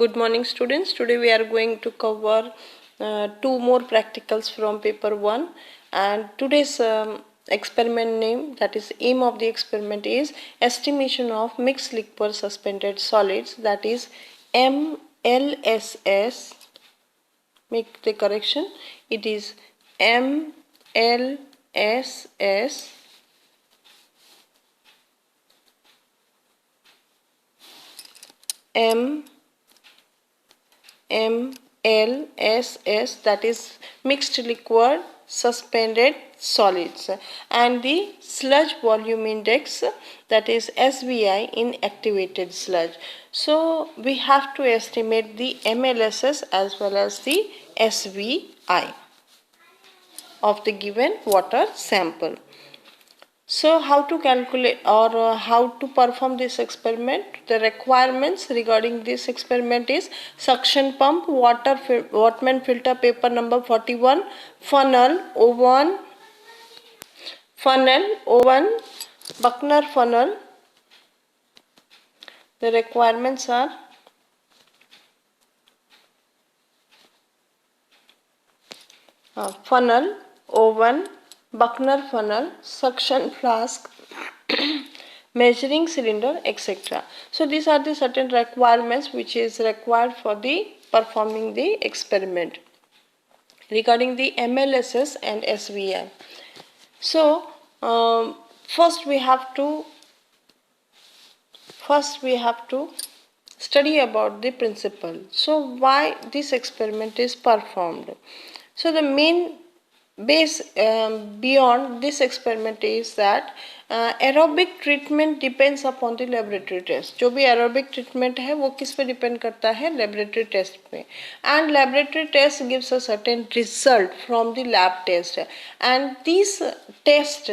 Good morning students. Today we are going to cover two more practicals from paper 1, and today's experiment name, that is aim of the experiment, is estimation of mixed liquid suspended solids, that is MLSS. Make the correction, it is MLSS MLSS, that is mixed liquid suspended solids, and the sludge volume index, that is SVI, in activated sludge. So we have to estimate the MLSS as well as the SVI of the given water sample. So how to calculate or how to perform this experiment? The requirements regarding this experiment is suction pump, Wattman filter, paper number 41, funnel, oven, Buckner funnel. The requirements are funnel, oven, Buckner funnel, suction flask, measuring cylinder, etc. So these are the certain requirements which is required for the performing the experiment regarding the MLSS and SVI. So first we have to study about the principle. So why this experiment is performed? So the main base beyond this experiment is that aerobic treatment depends upon the laboratory test. जो भी aerobic treatment है वो किस पे depend करता है? Laboratory test पे. And laboratory test gives a certain result from the lab test, and these tests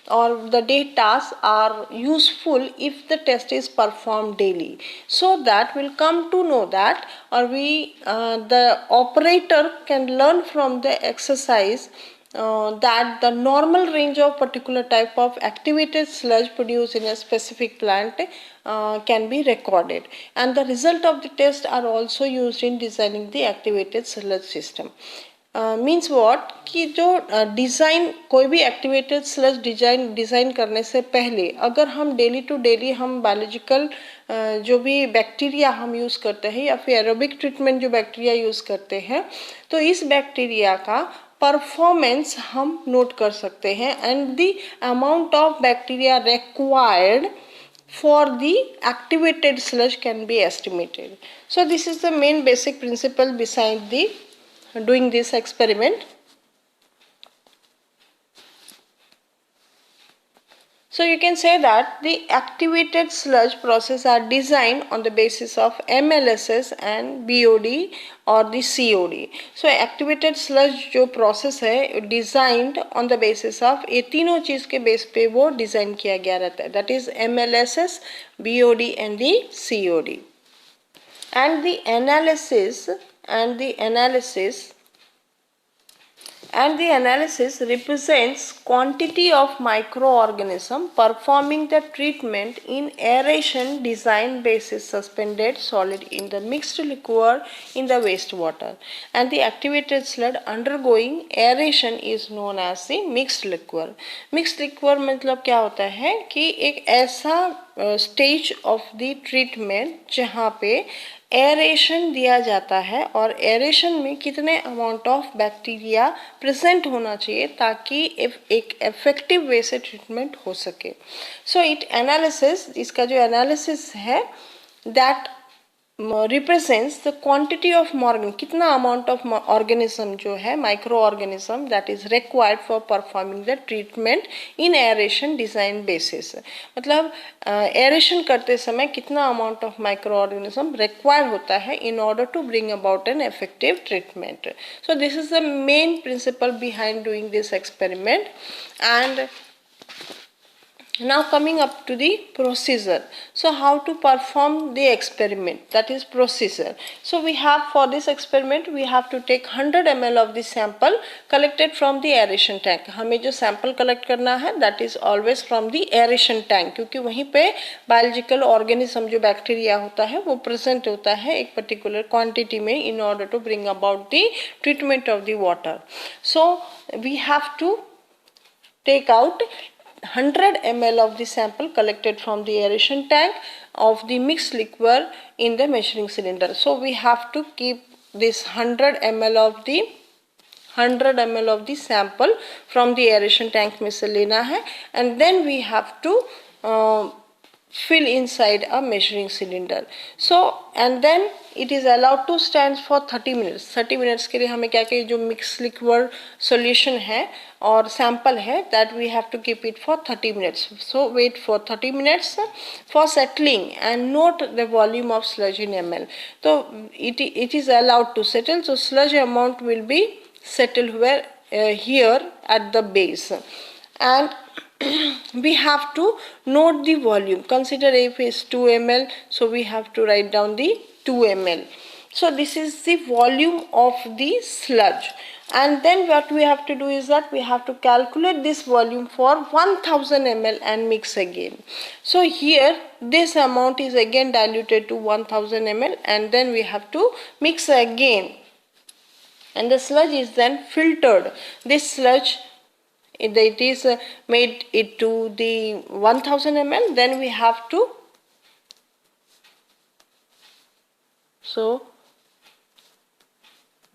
or the data are useful if the test is performed daily, so that we'll come to know that, or the operator can learn from the exercise that the normal range of particular type of activated sludge produced in a specific plant can be recorded, and the result of the test are also used in designing the activated sludge system. Means what कि जो design कोई भी activated sludge design करने से पहले अगर हम daily to daily हम बायोलॉजिकल जो भी बैक्टीरिया हम यूज़ करते हैं या फिर एरोबिक ट्रीटमेंट जो बैक्टीरिया यूज़ करते हैं, तो इस बैक्टीरिया का परफॉर्मेंस हम नोट कर सकते हैं, and the amount of bacteria required for the activated sludge can be estimated. So this is the main basic principle beside the doing this experiment. So you can say that the activated sludge process are designed on the basis of MLSS and BOD or the COD. So activated sludge जो process है designed on the basis of ये तीनों चीज़ के base पे वो design किया गया रहता है, that is MLSS, BOD and the COD. And the analysis represents quantity of microorganism performing the treatment in aeration design basis suspended solid in the mixed liquor in the wastewater, and the activated sludge undergoing aeration is known as the mixed liquor. Mixed liquor मतलब क्या होता है कि एक ऐसा stage of the treatment जहाँ पे aeration दिया जाता है, और एरेशन में कितने अमाउंट ऑफ बैक्टीरिया प्रेजेंट होना चाहिए ताकि एक इफेक्टिव वे से ट्रीटमेंट हो सके. सो इसका जो एनालिसिस है that represents the quantity of कितना amount of organism जो है micro organism that is required for performing the treatment in aeration design basis. मतलब aeration करते समय कितना amount of micro organism required होता है in order to bring about an effective treatment. So this is the main principle behind doing this experiment, and Now coming up to the procedure. So how to perform the experiment, that is procedure. So we have, for this experiment we have to take 100 ml of the sample collected from the aeration tank. हमें जो sample collect करना है that is always from the aeration tank, क्योंकि वहीं पे biological organism जो bacteria होता है वो present होता है एक particular quantity में in order to bring about the treatment of the water. So we have to take out 100 ml of the sample collected from the aeration tank of the mixed liquor in the measuring cylinder. So we have to keep this 100 ml of the sample from the aeration tank में से लेना है, and then we have to fill inside a measuring cylinder. So and then it is allowed to stand for 30 minutes. 30 minutes के लिए हमें क्या कि जो mixed liquid solution है और sample है that we have to keep it for 30 minutes. So wait for 30 minutes for settling and note the volume of sludge in ml. So it is allowed to settle. So sludge amount will be settled where here at the base, and we have to note the volume. Consider if is 2 ml, so we have to write down the 2 ml. So this is the volume of the sludge, and then what we have to do is that we have to calculate this volume for 1000 ml and mix again. So here this amount is again diluted to 1000 ml, and then we have to mix again, and the sludge is then filtered. This sludge, it is made it to the 1000 ml, then we have to, so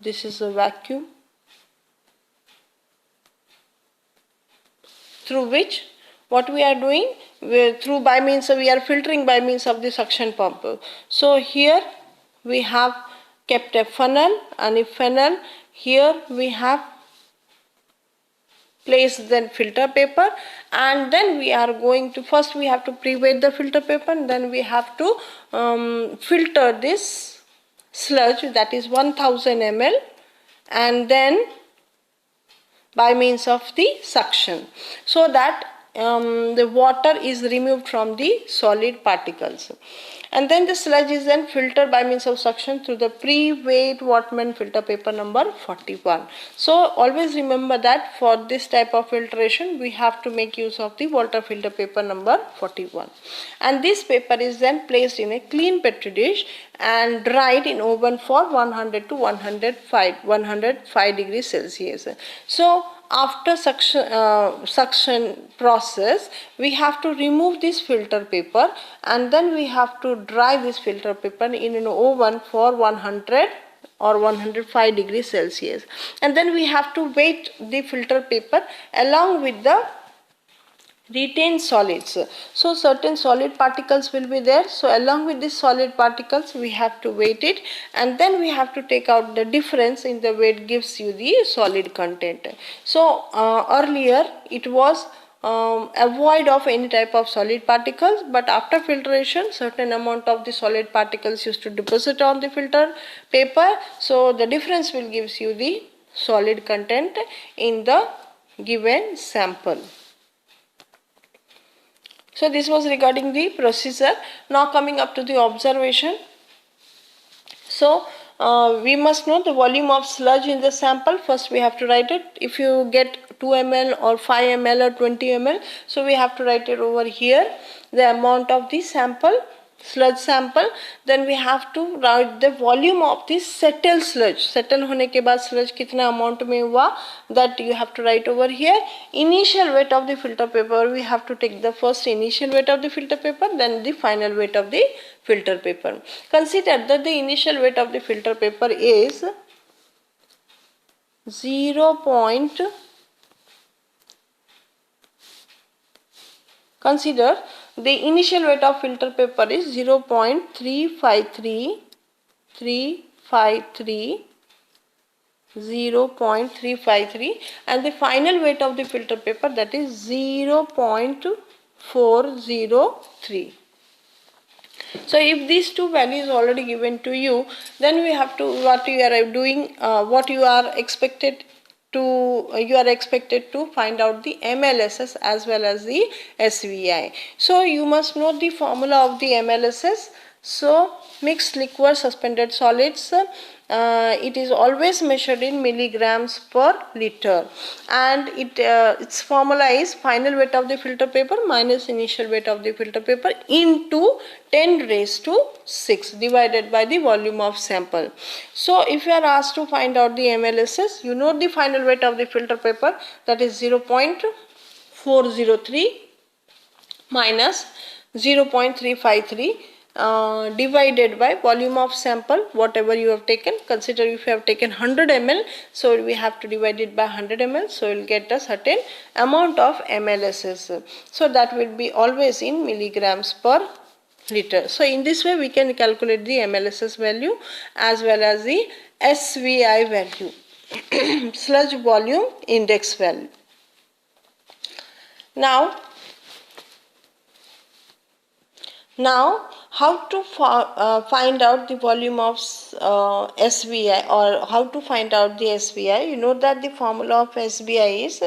this is a vacuum through which what we are doing, through by means of, we are filtering by means of the suction pump. So here we have kept a funnel, and a funnel here we have place then filter paper, and then we are going to, first we have to pre-weight the filter paper, and then we have to filter this sludge, that is 1000 ml, and then by means of the suction, so that the water is removed from the solid particles. And then the sludge is then filtered by means of suction through the pre-weight Wattman filter paper number 41. So always remember that for this type of filtration we have to make use of the water filter paper number 41. And this paper is then placed in a clean petri dish and dried in oven for 100 to 105 degrees Celsius. So after suction process, we have to remove this filter paper, and then we have to dry this filter paper in an oven for 100 or 105 degrees Celsius, and then we have to weight the filter paper along with the retained solids. So certain solid particles will be there, so along with these solid particles we have to weight it, and then we have to take out the difference in the weight gives you the solid content. So earlier it was avoid of any type of solid particles, but after filtration certain amount of the solid particles used to deposit on the filter paper, so the difference will gives you the solid content in the given sample. So this was regarding the procedure. Now coming up to the observation. So we must know the volume of sludge in the sample. First we have to write it. If you get 2 ml or 5 ml or 20 ml, so we have to write it over here, the amount of the sample, sludge sample. Then we have to write the volume of the settled sludge. Settle होने के बाद sludge कितना amount में हुआ, that you have to write over here. Initial weight of the filter paper, we have to take the first initial weight of the filter paper, then the final weight of the filter paper. Consider that the initial weight of the filter paper is 0. Consider the initial weight of filter paper is 0.353, 0.353, and the final weight of the filter paper, that is 0.403. So if these two values already given to you, then we have to, what you are doing, what you are expected you are expected to find out the MLSS as well as the SVI. So you must know the formula of the MLSS. So mixed liquid suspended solids, it is always measured in milligrams per liter, and its formula is final weight of the filter paper minus initial weight of the filter paper into 10 raised to 6 divided by the volume of sample. So if you are asked to find out the MLSS, you know the final weight of the filter paper, that is 0.403 minus 0.353 divided by volume of sample whatever you have taken. Consider if you have taken 100 ml, so we have to divide it by 100 ml, so we will get a certain amount of MLSS. So that will be always in milligrams per liter. So in this way we can calculate the MLSS value as well as the SVI value, sludge volume index value. Now how to find out the volume of SVI, or how to find out the SVI? You know that the formula of SVI is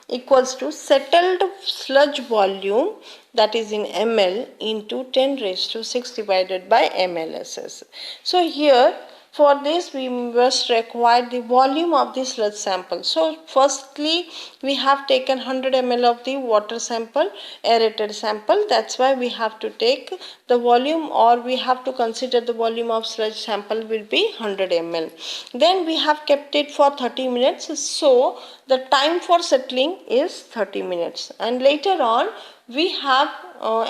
equals to settled sludge volume, that is in ml, into 10 raised to 6 divided by MLSS. So here for this we must require the volume of the sludge sample. So firstly we have taken 100 ml of the water sample, aerated sample, that's why we have to take the volume, or we have to consider the volume of sludge sample will be 100 ml. Then we have kept it for 30 minutes, so the time for settling is 30 minutes, and later on we have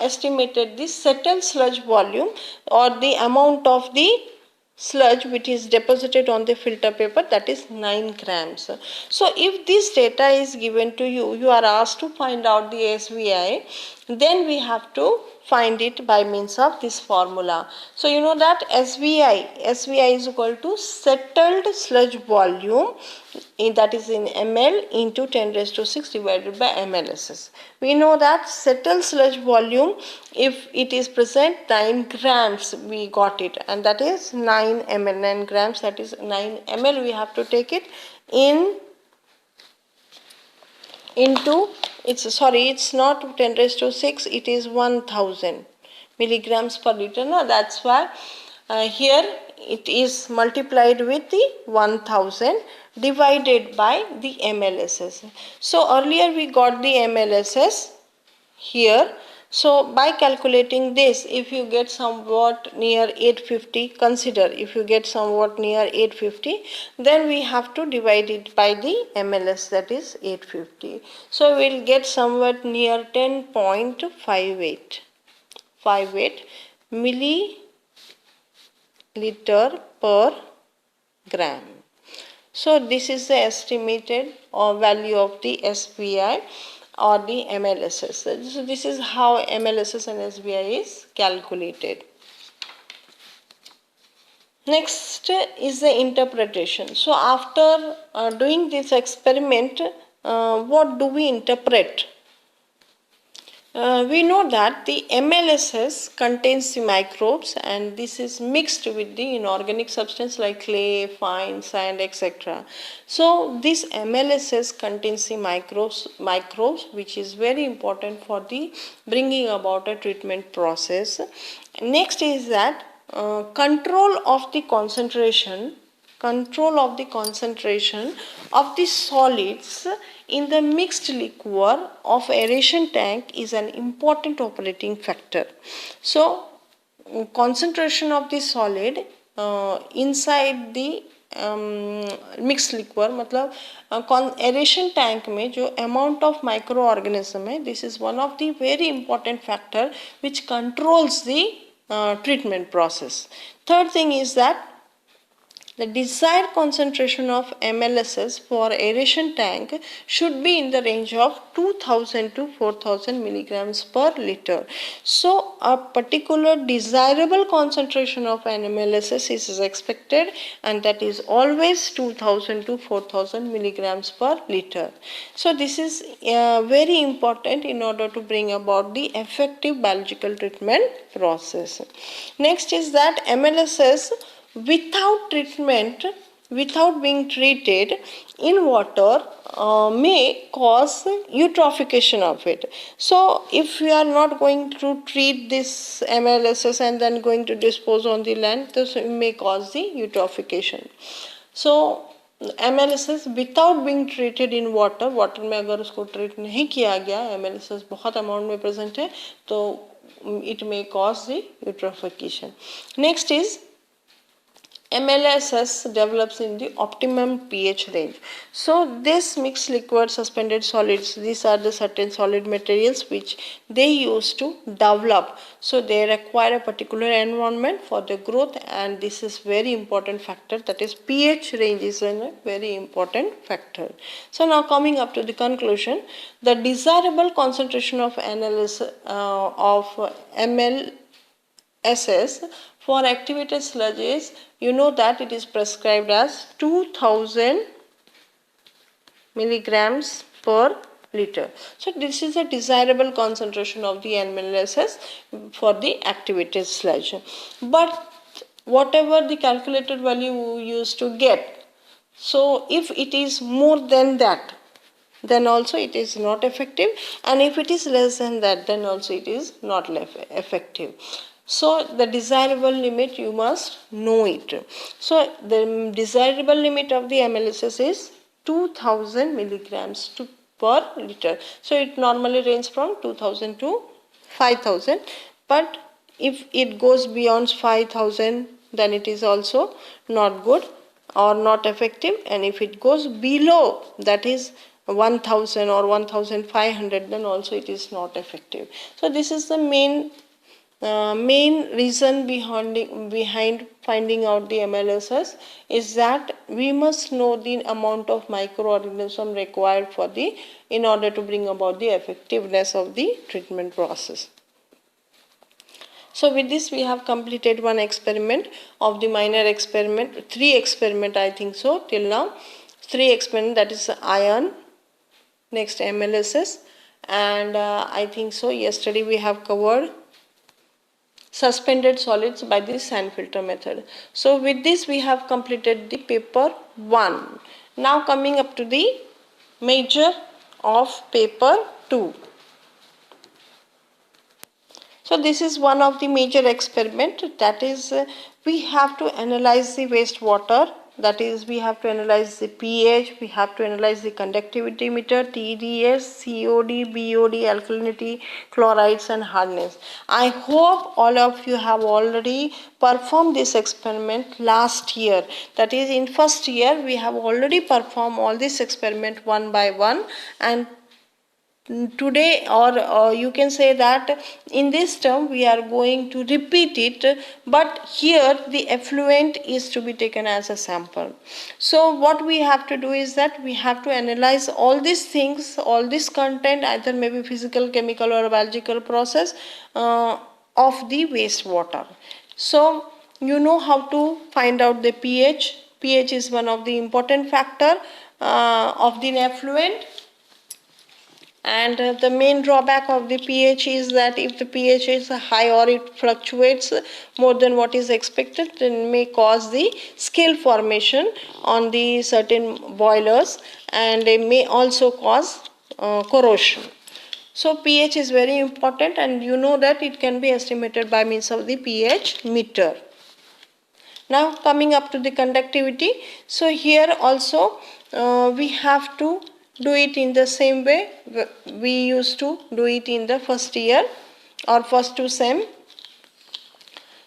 estimated the settled sludge volume, or the amount of the sludge which is deposited on the filter paper, that is 9 grams. So if this data is given to you, you are asked to find out the SVI, then we have to find it by means of this formula. So you know that SVI is equal to settled sludge volume, that is in ml, into 10 raised to 6 divided by MLSS. We know that settled sludge volume, if it is present 9 grams, we got it, and that is 9 ml, 9 grams, that is 9 ml, we have to take it into, it's not 10 raised to 6, it is 1000 milligrams per liter. No, that's why here it is multiplied with the 1000 divided by the MLSS. So earlier we got the MLSS here. So by calculating this, if you get somewhat near 850, consider if you get somewhat near 850, then we have to divide it by the MLS, that is 850. So we will get somewhat near 10.58 milliliter per gram. So this is the estimated value of the SVI or the MLSS. So this is how MLSS and SVI is calculated. Next is the interpretation. So after doing this experiment, what do we interpret? We know that the MLSS contains the microbes, and this is mixed with the inorganic substance like clay, fine, sand, etc. So this MLSS contains the microbes, which is very important for the bringing about a treatment process. Next is that control of the concentration of the solids in the mixed liquor of aeration tank is an important operating factor. So concentration of the solid inside the mix liquor, मतलब aeration tank में जो amount of micro organism है, this is one of the very important factor which controls the treatment process. Third thing is that the desired concentration of MLSS for aeration tank should be in the range of 2000 to 4000 milligrams per liter. So a particular desirable concentration of an MLSS is expected, and that is always 2000 to 4000 milligrams per liter. So this is very important in order to bring about the effective biological treatment process. Next is that MLSS without treatment without being treated in water may cause eutrophication of it. So if we are not going to treat this MLSS and then going to dispose on the land, this may cause the eutrophication. So MLSS without being treated in water, water में अगर उसको treat नहीं किया गया, MLSS बहुत amount में present है, तो it may cause the eutrophication. Next is MLSS develops in the optimum pH range. So this mixed liquid suspended solids, these are the certain solid materials which they use to develop. So they require a particular environment for the growth, and this is very important factor, that is pH range is a very important factor. So now coming up to the conclusion, the desirable concentration of MLSS for activated sludges, you know that it is prescribed as 2000 milligrams per liter. So this is a desirable concentration of the MLSS for the activated sludge. But whatever the calculated value you used to get, so if it is more than that, then also it is not effective, and if it is less than that, then also it is not effective. So the desirable limit, you must know it. So the desirable limit of the MLSS is 2000 milligrams per liter. So it normally ranges from 2000 to 5000, but if it goes beyond 5000, then it is also not good or not effective, and if it goes below, that is 1000 or 1500, then also it is not effective. So this is the main reason behind finding out the MLSS, is that we must know the amount of microorganism required for the in order to bring about the effectiveness of the treatment process. So with this we have completed one experiment of the minor experiment, 3 experiment I think so till now, 3 experiment, that is iron, next MLSS, and I think so yesterday we have covered suspended solids by the sand filter method. So with this we have completed the paper 1. Now coming up to the major of paper 2. So this is one of the major experiment, that is we have to analyze the wastewater, that is we have to analyze the pH, we have to analyze the conductivity meter, TDS, COD, BOD, alkalinity, chlorides and hardness. I hope all of you have already performed this experiment last year, that is in first year we have already performed all this experiment one by one, and today, or you can say that in this term we are going to repeat it, but here the effluent is to be taken as a sample. So what we have to do is that we have to analyze all these things, all this content, either maybe physical, chemical or biological process of the wastewater. So you know how to find out the pH. pH is one of the important factor of the effluent. And the main drawback of the pH is that if the pH is high or it fluctuates more than what is expected, then may cause the scale formation on the certain boilers, and it may also cause corrosion. So pH is very important, and you know that it can be estimated by means of the pH meter. Now coming up to the conductivity, so here also we have to do it in the same way we used to do it in the first year or first 2 sem.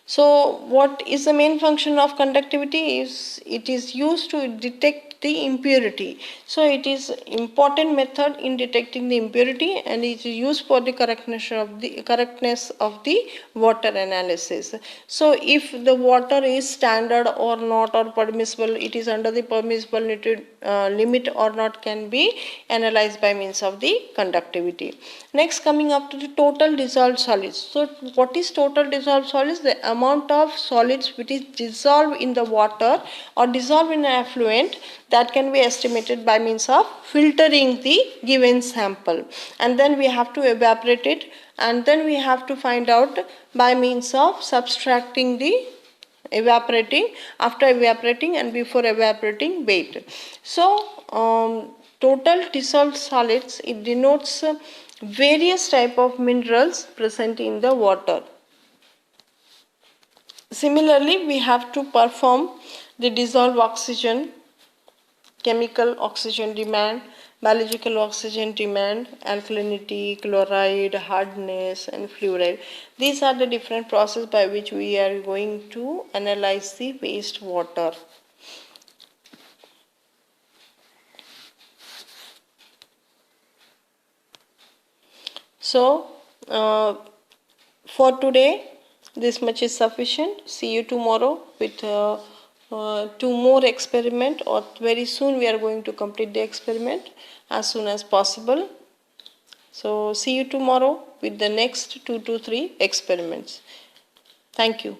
So what is the main function of conductivity is it is used to detect the impurity. So it is important method in detecting the impurity, and it is used for the correctness of the water analysis. So if the water is standard or not, or permissible, it is under the permissible limit or not, can be analyzed by means of the conductivity. Next, coming up to the total dissolved solids. So what is total dissolved solids? The amount of solids which is dissolved in the water or dissolved in an effluent, that can be estimated by means of filtering the given sample, and then we have to evaporate it, and then we have to find out by means of subtracting the evaporating, after evaporating and before evaporating weight. So total dissolved solids, it denotes various type of minerals present in the water. Similarly, we have to perform the dissolved oxygen, chemical oxygen demand, biological oxygen demand, alkalinity, chloride, hardness and fluoride. These are the different processes by which we are going to analyze the wastewater. So, for today, this much is sufficient. See you tomorrow with two more experiment, or very soon we are going to complete the experiment as soon as possible. So see you tomorrow with the next 2 to 3 experiments. Thank you.